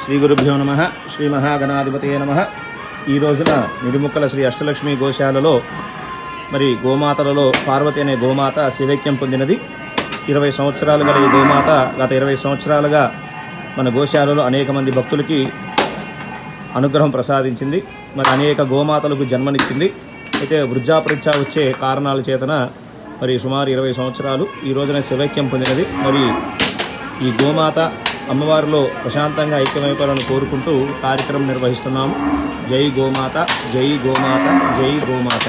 శ్రీ గురుభ్యో నమః. శ్రీ మహాగణాధిపతయే నమః. ఈ రోజున నిడుముక్కల శ్రీ అష్టలక్ష్మి గోశాలలో మరి గోమాతలలో పార్వతి అనే గోమాత శివైక్యం పొందినది. 20 సంవత్సరాలు గల ఈ గోమాత గత 20 సంవత్సరాలుగా మన గోశాలలో అనేక మంది భక్తులకి అనుగ్రహం ప్రసాదించింది. మరి అనేక గోమాతలకు జన్మనిచ్చింది. అయితే వృద్ధాపరీక్ష వచ్చే కారణాల చేతన మరి సుమారు 20 సంవత్సరాలు ఈ రోజున శివైక్యం పొందినది. మరి ఈ గోమాత అమ్మవారిలో ప్రశాంతంగా ఐక్యమైపోవాలని కోరుకుంటూ కార్యక్రమం నిర్వహిస్తున్నాము. జై గోమాత, జై గోమాత, జై గోమాత.